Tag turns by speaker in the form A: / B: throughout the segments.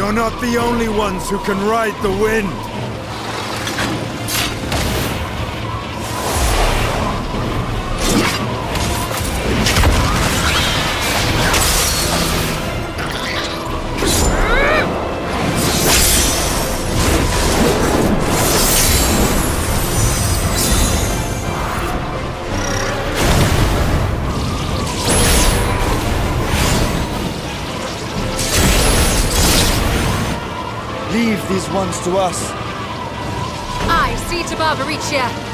A: You're not the only ones who can ride the wind!
B: Leave these ones to us.
C: I see to Barbaricia.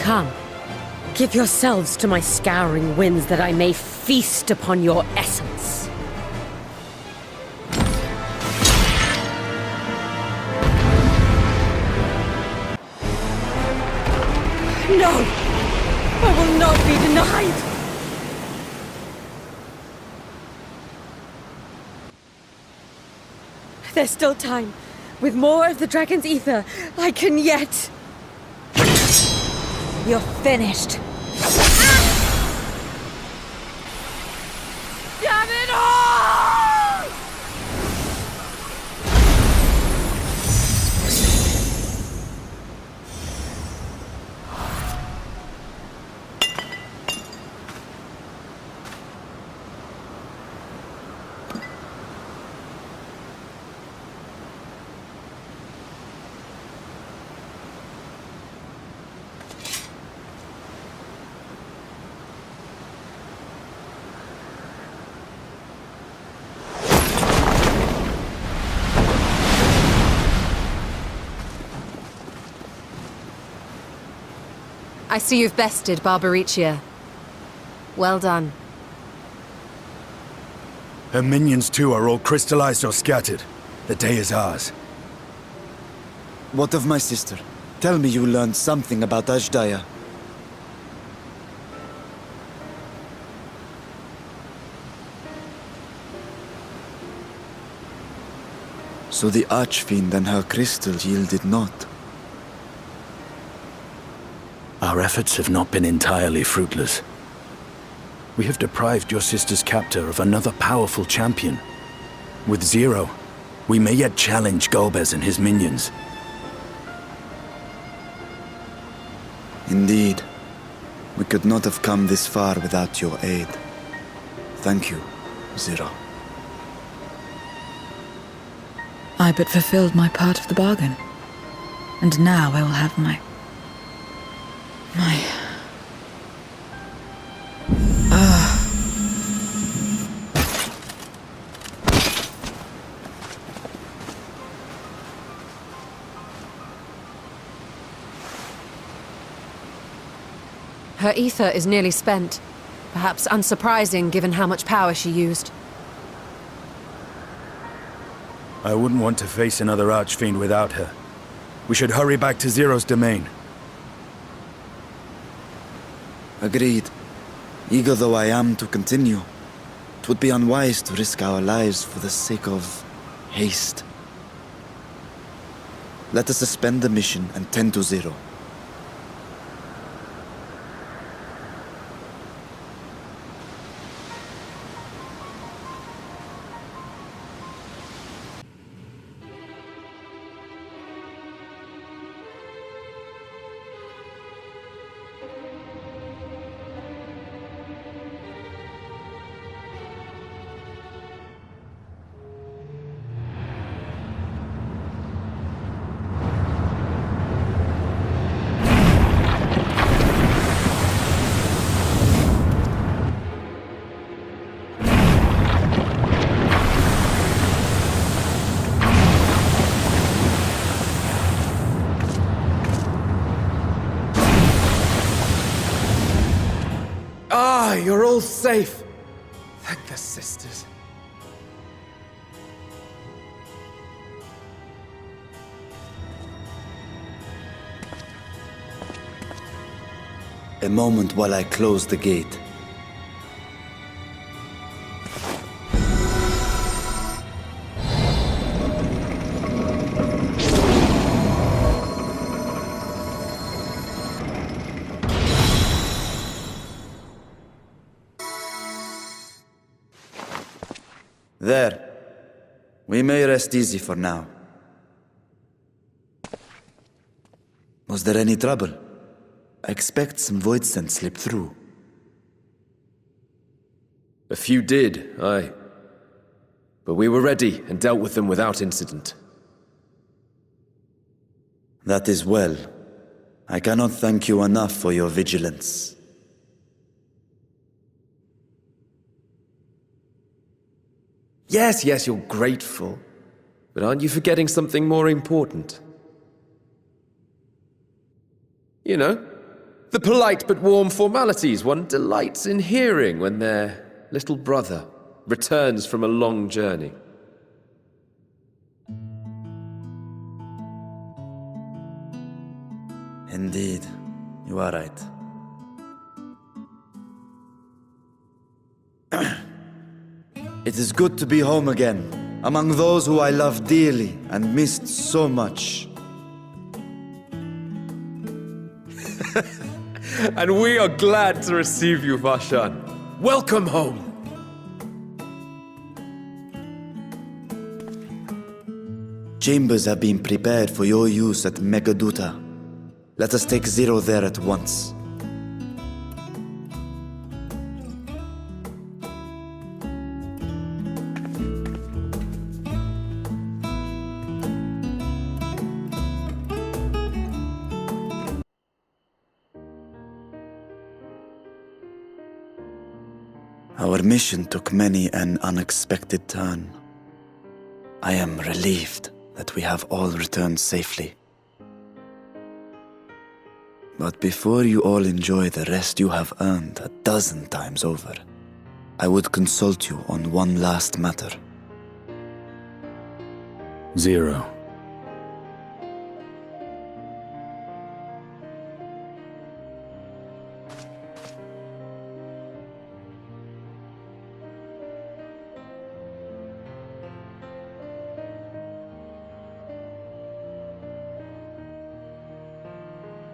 D: Come, give yourselves to my scouring winds that I may feast upon your essence. No! I will not be denied! There's still time. With more of the dragon's ether, I can yet... You're finished. Damn it all!
C: I see you've bested Barbaricia. Well done.
A: Her minions too are all crystallized or scattered. The day is ours.
B: What of my sister? Tell me you learned something about Ashdaya. So the Archfiend and her crystal yielded not.
A: Our efforts have not been entirely fruitless. We have deprived your sister's captor of another powerful champion. With Zero, we may yet challenge Golbez and his minions.
B: Indeed. We could not have come this far without your aid. Thank you, Zero.
E: I but fulfilled my part of the bargain. And now I will have my...
C: Her ether is nearly spent. Perhaps unsurprising given how much power she used.
A: I wouldn't want to face another Archfiend without her. We should hurry back to Zero's domain.
B: Agreed. Eager though I am to continue, it would be unwise to risk our lives for the sake of haste. Let us suspend the mission and tend to Zero.
F: all safe. Thank the sisters.
B: A moment while I close the gate. There. We may rest easy for now. Was there any trouble? I expect some void scent slipped through.
F: A few did, aye. But we were ready and dealt with them without incident.
B: That is well. I cannot thank you enough for your vigilance.
F: Yes, you're grateful. But aren't you forgetting something more important? You know, the polite but warm formalities one delights in hearing when their little brother returns from a long journey.
B: Indeed, you are right. It is good to be home again, among those who I love dearly and missed so much.
F: And we are glad to receive you, Vashan. Welcome home!
B: Chambers have been prepared for your use at Megaduta. Let us take Zero there at once. Our mission took many an unexpected turn. I am relieved that we have all returned safely. But before you all enjoy the rest you have earned 12 times over, I would consult you on one last matter.
A: Zero.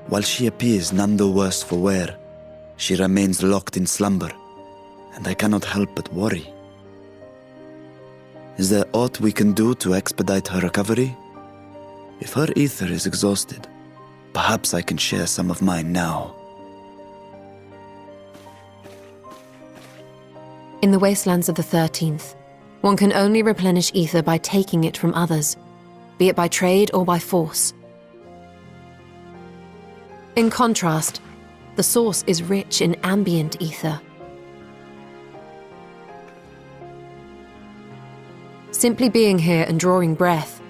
B: While she appears none the worse for wear, she remains locked in slumber, and I cannot help but worry. Is there aught we can do to expedite her recovery? If her ether is exhausted, perhaps I can share some of mine now.
C: In the wastelands of the 13th, one can only replenish ether by taking it from others, be it by trade or by force. In contrast, the source is rich in ambient ether. Simply being here and drawing breath,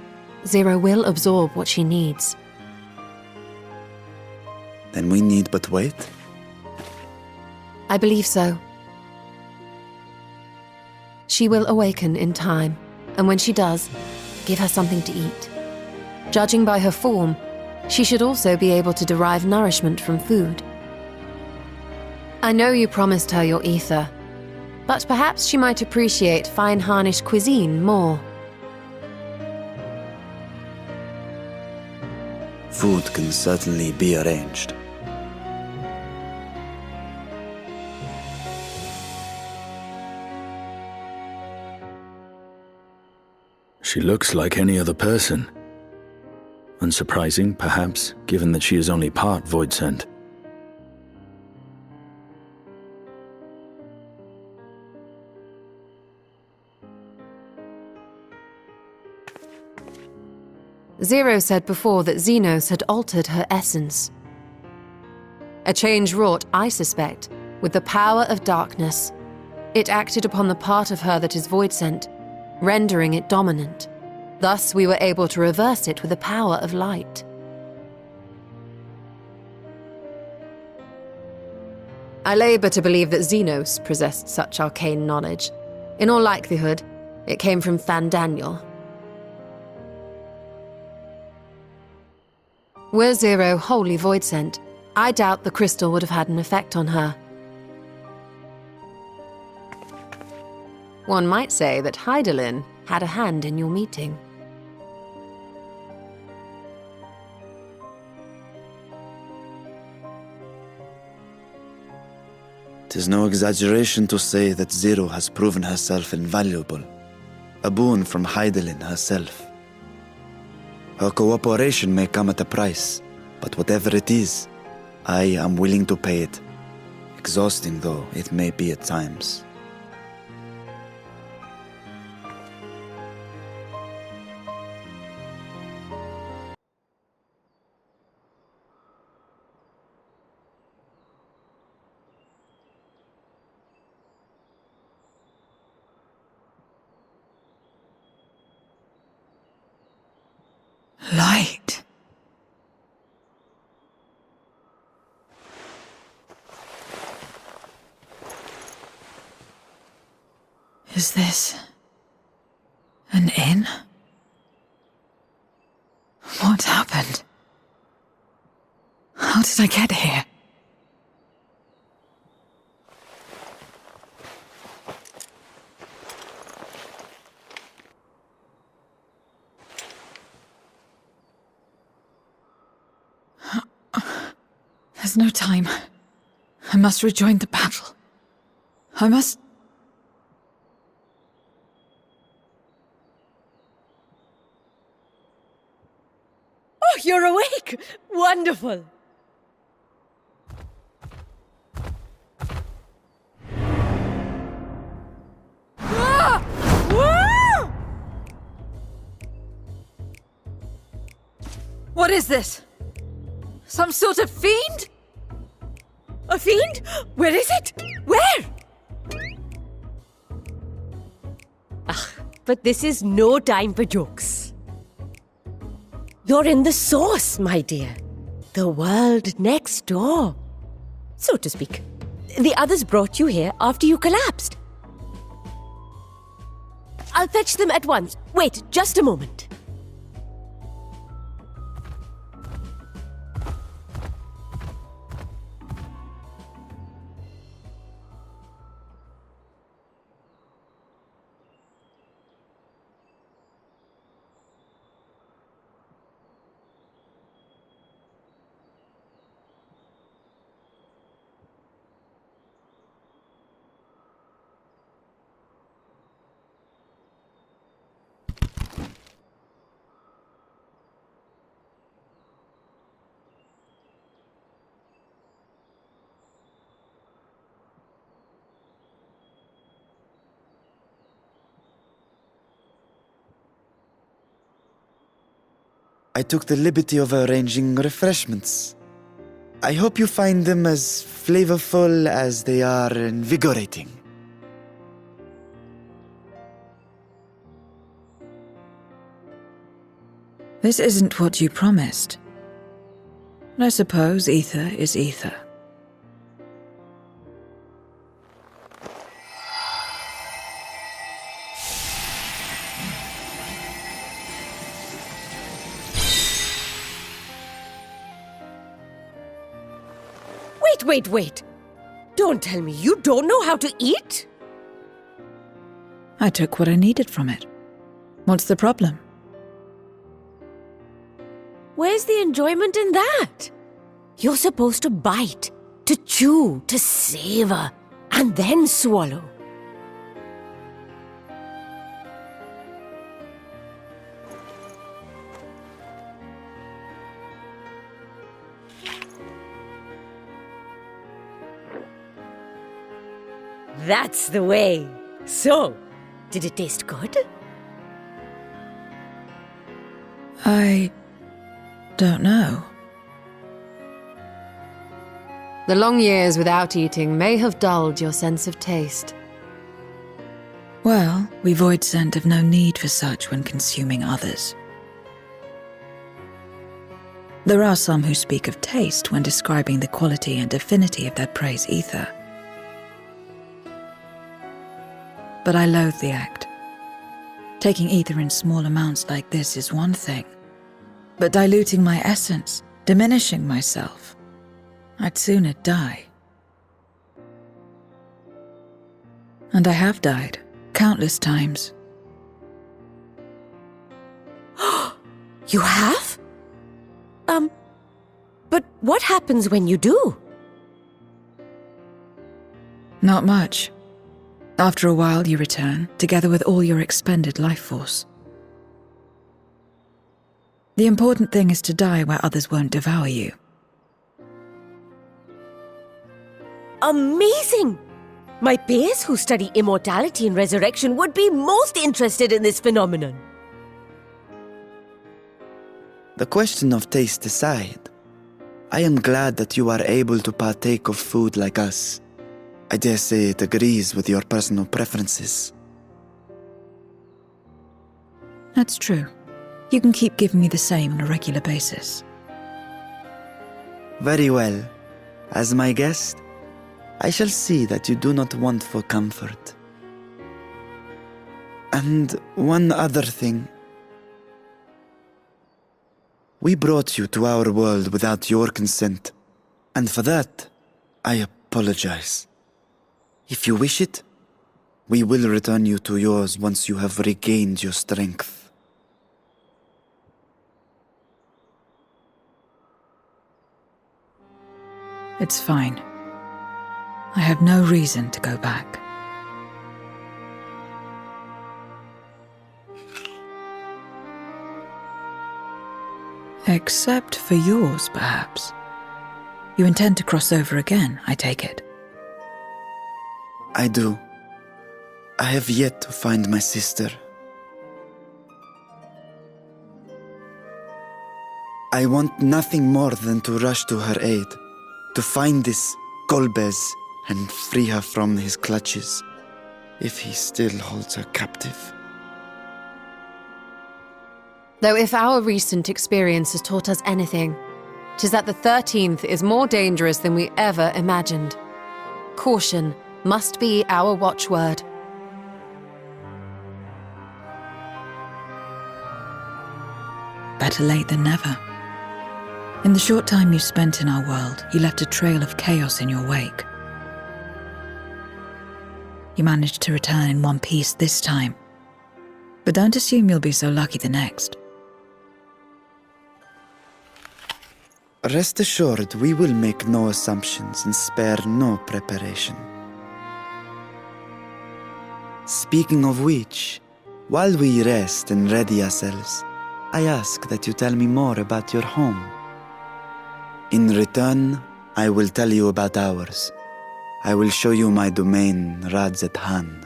C: Zero will absorb what she needs.
B: Then we need but wait?
C: I believe so. She will awaken in time, and when she does, give her something to eat. Judging by her form, she should also be able to derive nourishment from food. I know you promised her your ether, but perhaps she might appreciate fine Harnish cuisine more.
B: Food can certainly be arranged.
A: She looks like any other person. Unsurprising, perhaps, given that she is only part void scent.
C: Zero said before that Xenos had altered her essence. A change wrought, I suspect, with the power of darkness. It acted upon the part of her that is void scent, rendering it dominant. Thus, we were able to reverse it with the power of light. I labour to believe that Xenos possessed such arcane knowledge. In all likelihood, it came from Fandaniel. Were Zero wholly void-sent, I doubt the crystal would have had an effect on her. One might say that Hydaelyn had a hand in your meeting.
B: 'Tis no exaggeration to say that Zero has proven herself invaluable. A boon from Hydaelyn herself. Her cooperation may come at a price, but whatever it is, I am willing to pay it. Exhausting though it may be at times.
E: Light. Is this an inn? What happened? How did I get here? There's no time. I must rejoin the battle. I must...
D: Oh, you're awake! Wonderful! Ah! Ah!
E: What is this? Some sort of fiend?
D: A fiend? Where is it? Where? But this is no time for jokes. You're in the source, my dear. The world next door. So to speak. The others brought you here after you collapsed. I'll fetch them at once. Wait, just a moment.
B: I took the liberty of arranging refreshments. I hope you find them as flavorful as they are invigorating.
E: This isn't what you promised. I suppose ether is ether.
D: Wait. Don't tell me you don't know how to eat?
E: I took what I needed from it. What's the problem?
D: Where's the enjoyment in that? You're supposed to bite, to chew, to savor, and then swallow. That's the way. So, did it taste good?
E: I don't know.
C: The long years without eating may have dulled your sense of taste.
E: Well, we void scent have no need for such when consuming others. There are some who speak of taste when describing the quality and affinity of their prey's ether. But I loathe the act. Taking ether in small amounts like this is one thing, but diluting my essence, diminishing myself, I'd sooner die. And I have died, countless times.
D: You have? But what happens when you do?
E: Not much. After a while, you return, together with all your expended life force. The important thing is to die where others won't devour you.
D: Amazing! My peers who study immortality and resurrection would be most interested in this phenomenon.
B: The question of taste aside, I am glad that you are able to partake of food like us. I dare say it agrees with your personal preferences.
E: That's true. You can keep giving me the same on a regular basis.
B: Very well. As my guest, I shall see that you do not want for comfort. And one other thing. We brought you to our world without your consent, and for that, I apologize. If you wish it, we will return you to yours once you have regained your strength.
E: It's fine. I have no reason to go back. Except for yours, perhaps. You intend to cross over again, I take it.
B: I do. I have yet to find my sister. I want nothing more than to rush to her aid, to find this Golbez and free her from his clutches, if he still holds her captive.
C: Though if our recent experience has taught us anything, 'tis that the 13th is more dangerous than we ever imagined. Caution must be our watchword.
E: Better late than never. In the short time you spent in our world, you left a trail of chaos in your wake. You managed to return in one piece this time, but don't assume you'll be so lucky the next.
B: Rest assured, we will make no assumptions and spare no preparation. Speaking of which, while we rest and ready ourselves, I ask that you tell me more about your home. In return, I will tell you about ours. I will show you my domain, Radzet Han.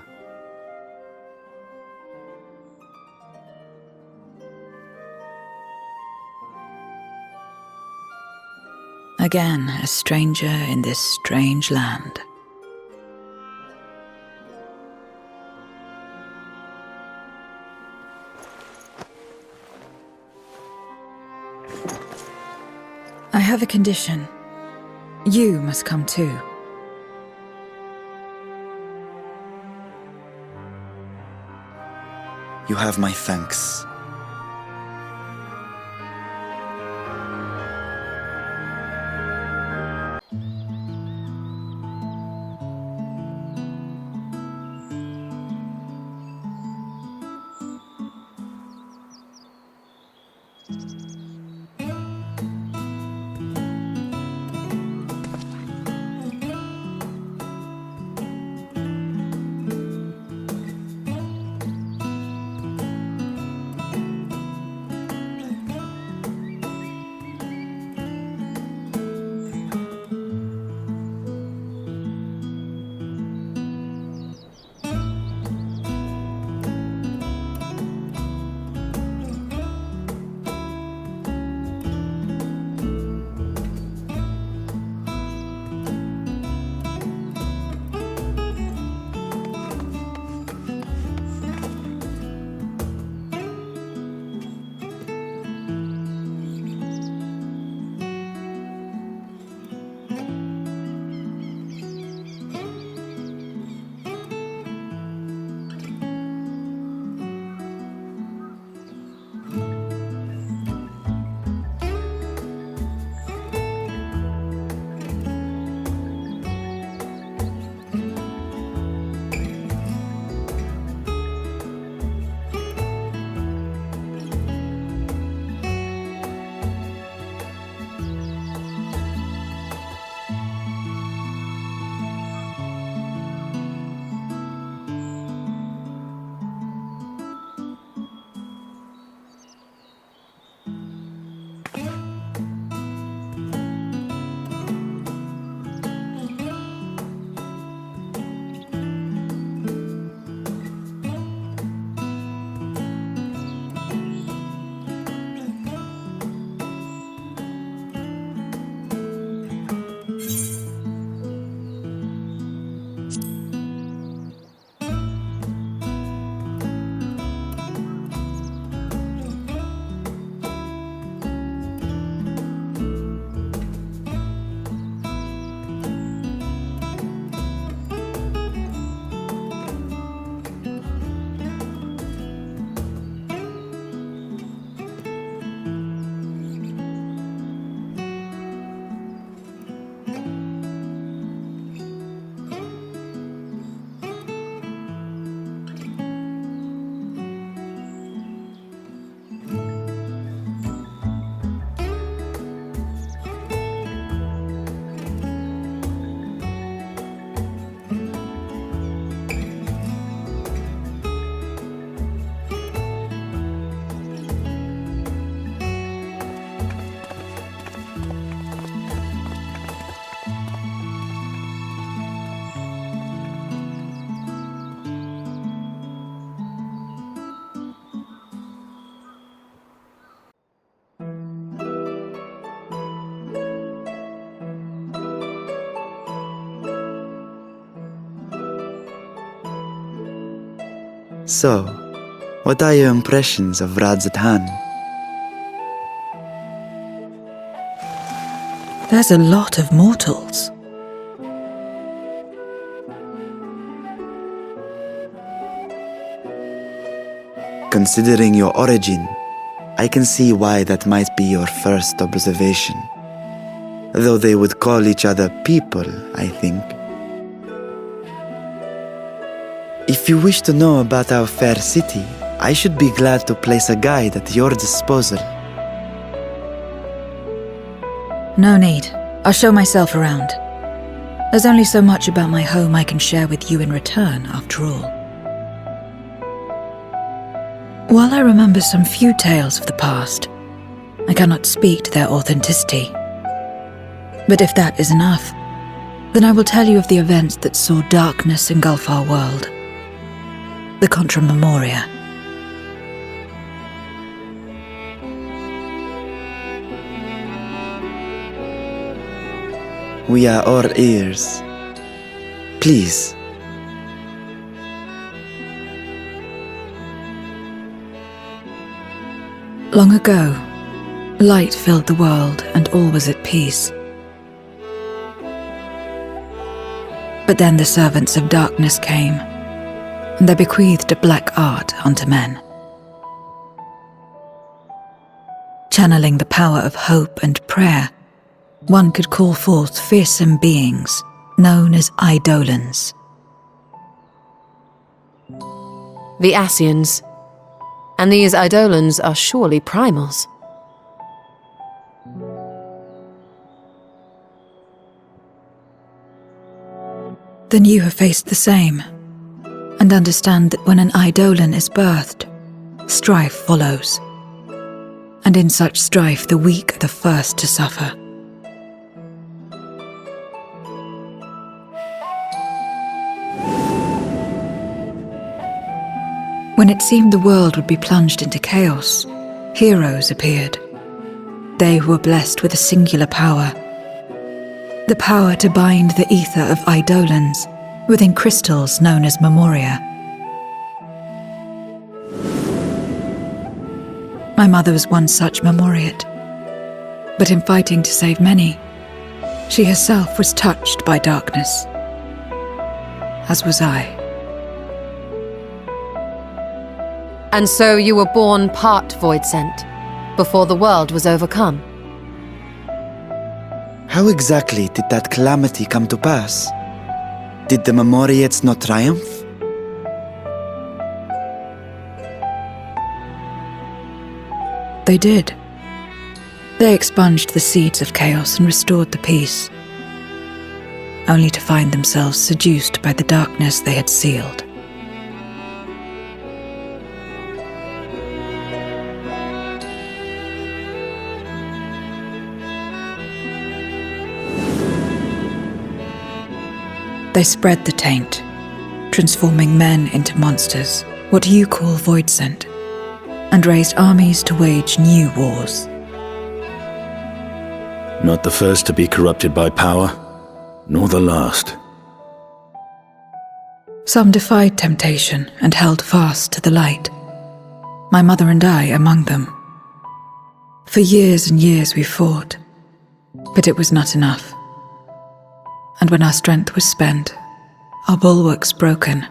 E: Again, a stranger in this strange land. I have a condition. You must come too.
B: You have my thanks. So, what are your impressions of Radzatan?
E: There's a lot of mortals.
B: Considering your origin, I can see why that might be your first observation. Though they would call each other people, I think. If you wish to know about our fair city, I should be glad to place a guide at your disposal.
E: No need. I'll show myself around. There's only so much about my home I can share with you in return, after all. While I remember some few tales of the past, I cannot speak to their authenticity. But if that is enough, then I will tell you of the events that saw darkness engulf our world. The Contra Memoria.
B: We are all ears. Please.
E: Long ago, light filled the world and all was at peace. But then the servants of darkness came, and they bequeathed a black art unto men. Channeling the power of hope and prayer, one could call forth fearsome beings known as Eidolons.
C: The Ascians. And these Eidolons are surely primals.
E: Then you have faced the same, and understand that when an Eidolon is birthed, strife follows. And in such strife, the weak are the first to suffer. When it seemed the world would be plunged into chaos, heroes appeared. They who were blessed with a singular power. The power to bind the ether of Eidolons within crystals known as Memoria. My mother was one such Memoriate. But in fighting to save many, she herself was touched by darkness. As was I.
C: And so you were born part Voidsent, before the world was overcome.
B: How exactly did that calamity come to pass? Did the Memoriates not triumph?
E: They did. They expunged the seeds of chaos and restored the peace, only to find themselves seduced by the darkness they had sealed. They spread the taint, transforming men into monsters, what you call Voidsent, and raised armies to wage new wars.
A: Not the first to be corrupted by power, nor the last.
E: Some defied temptation and held fast to the light, my mother and I among them. For years and years we fought, but it was not enough. And when our strength was spent, our bulwarks broken,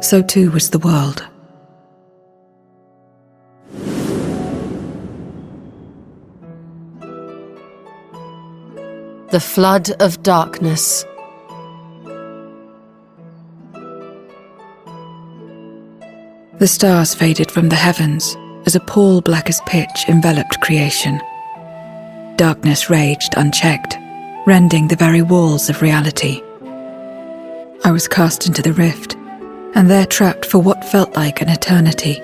E: so too was the world.
C: The flood of darkness.
E: The stars faded from the heavens as a pall black as pitch enveloped creation. Darkness raged unchecked, rending the very walls of reality. I was cast into the rift, and there trapped for what felt like an eternity.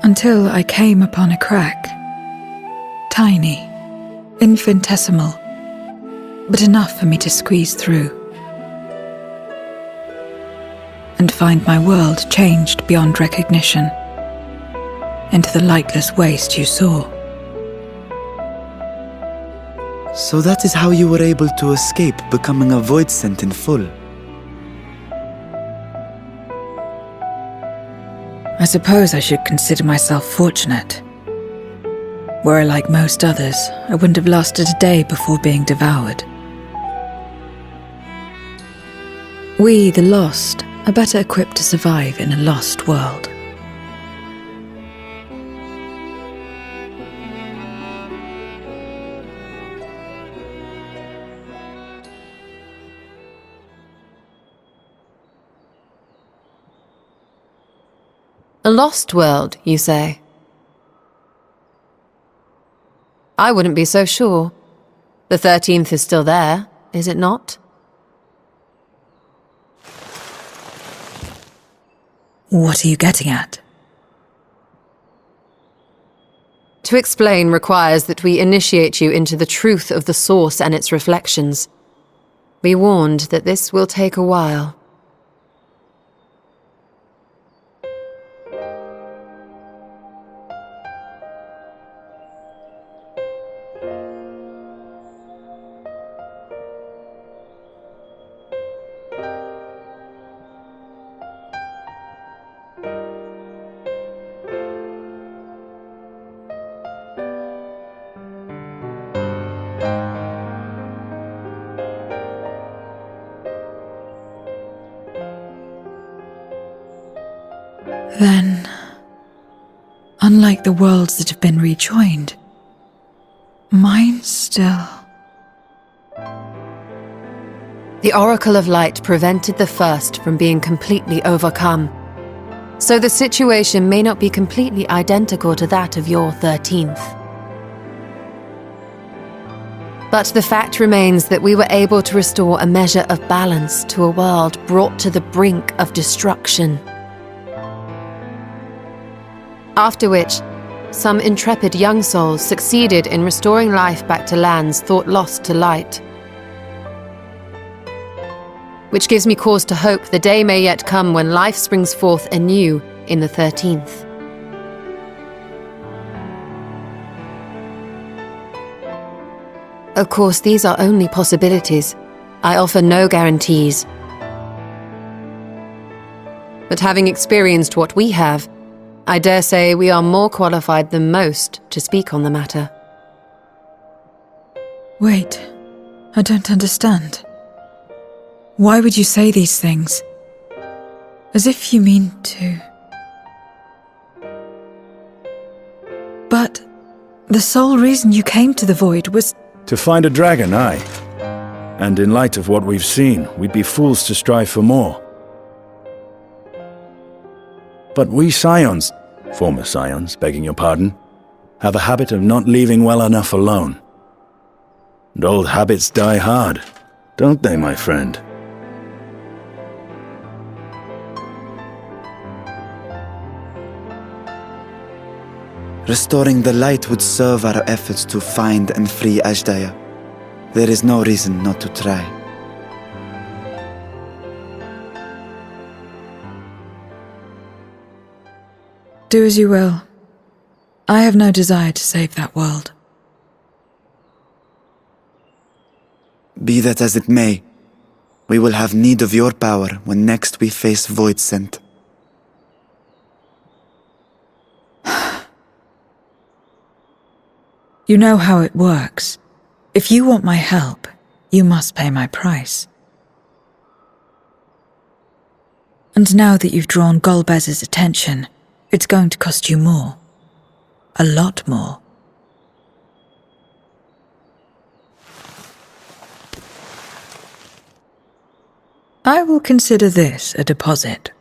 E: Until I came upon a crack. Tiny, infinitesimal, but enough for me to squeeze through. And find my world changed beyond recognition, into the lightless waste you saw.
B: So that is how you were able to escape becoming a Voidsent in full.
E: I suppose I should consider myself fortunate. Were I like most others, I wouldn't have lasted a day before being devoured. We, the lost, are better equipped to survive in a lost world.
C: A lost world, you say? I wouldn't be so sure. The 13th is still there, is it not?
E: What are you getting at?
C: To explain requires that we initiate you into the truth of the source and its reflections. Be warned that this will take a while.
E: Then, unlike the worlds that have been rejoined, mine still...
C: The Oracle of Light prevented the first from being completely overcome, so the situation may not be completely identical to that of your 13th. But the fact remains that we were able to restore a measure of balance to a world brought to the brink of destruction. After which, some intrepid young souls succeeded in restoring life back to lands thought lost to light. Which gives me cause to hope the day may yet come when life springs forth anew in the 13th. Of course, these are only possibilities. I offer no guarantees. But having experienced what we have, I dare say we are more qualified than most to speak on the matter.
E: Wait, I don't understand. Why would you say these things? As if you mean to... But the sole reason you came to the Void was...
A: To find a dragon, aye. And in light of what we've seen, we'd be fools to strive for more. But we Scions, former Scions, begging your pardon, have a habit of not leaving well enough alone. And old habits die hard, don't they, my friend?
B: Restoring the light would serve our efforts to find and free Ajdaya. There is no reason not to try.
E: Do as you will. I have no desire to save that world.
B: Be that as it may, we will have need of your power when next we face Voidsent.
E: You know how it works. If you want my help, you must pay my price. And now that you've drawn Golbez's attention, it's going to cost you more. A lot more. I will consider this a deposit.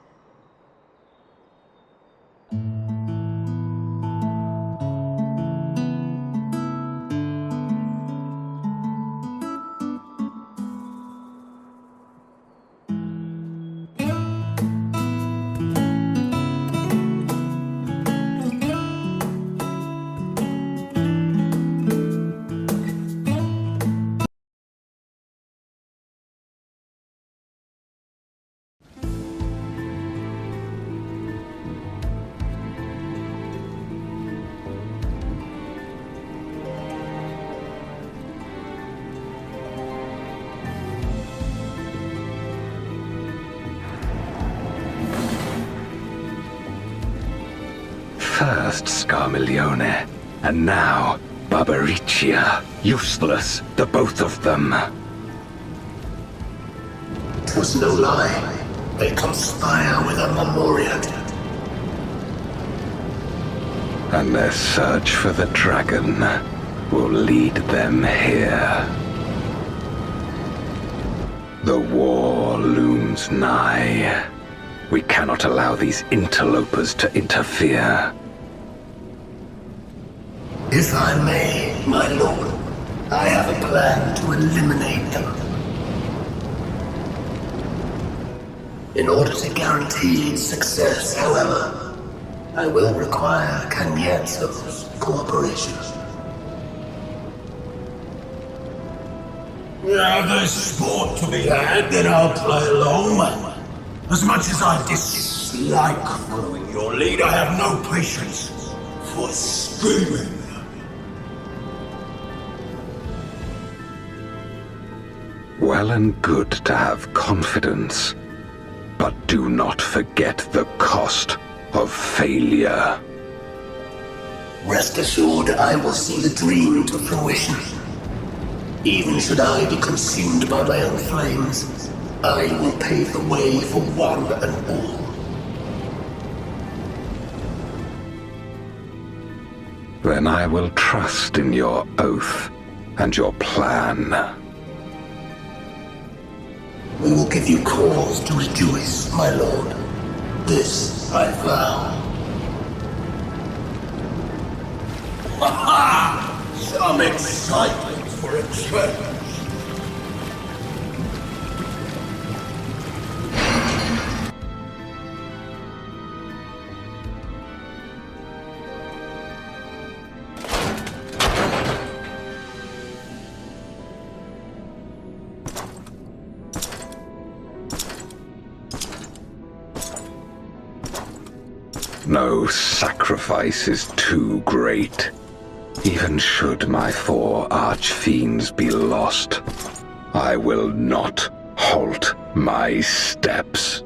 G: First Scarmiglione, and now Barbaricia. Useless, the both of them.
H: It was no lie. They conspire with a memorial.
G: And their search for the dragon will lead them here. The war looms nigh. We cannot allow these interlopers to interfere.
H: If I may, my lord, I have a plan to eliminate them. In order to guarantee its success, however, I will require Cagnazzo's cooperation. Now there's sport to be had, then I'll play along. As much as I dislike following your lead, I have no patience for screaming.
G: Well and good to have confidence, but do not forget the cost of failure.
H: Rest assured, I will see the dream to fruition. Even should I be consumed by my own flames, I will pave the way for one and all.
G: Then I will trust in your oath and your plan.
H: We will give you cause to rejoice, my lord. This I vow. Ha ha! Some excitement for a change.
G: No sacrifice is too great. Even should my 4 archfiends be lost, I will not halt my steps.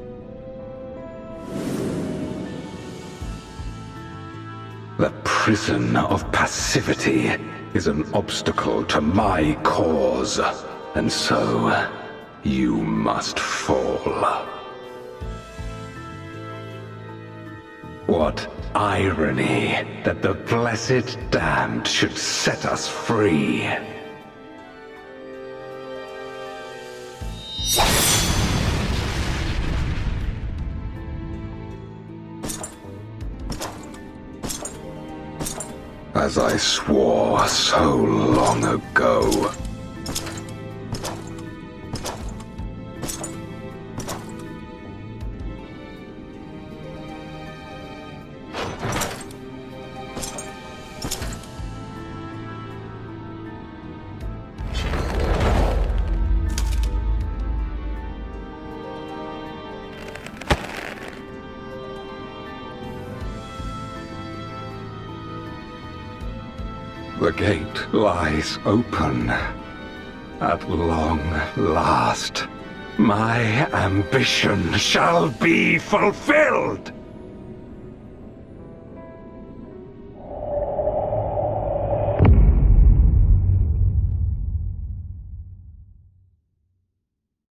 G: The prison of passivity is an obstacle to my cause, and so you must fall. What irony that the blessed damned should set us free. As I swore so long ago. The gate lies open. At long last, my ambition shall be fulfilled!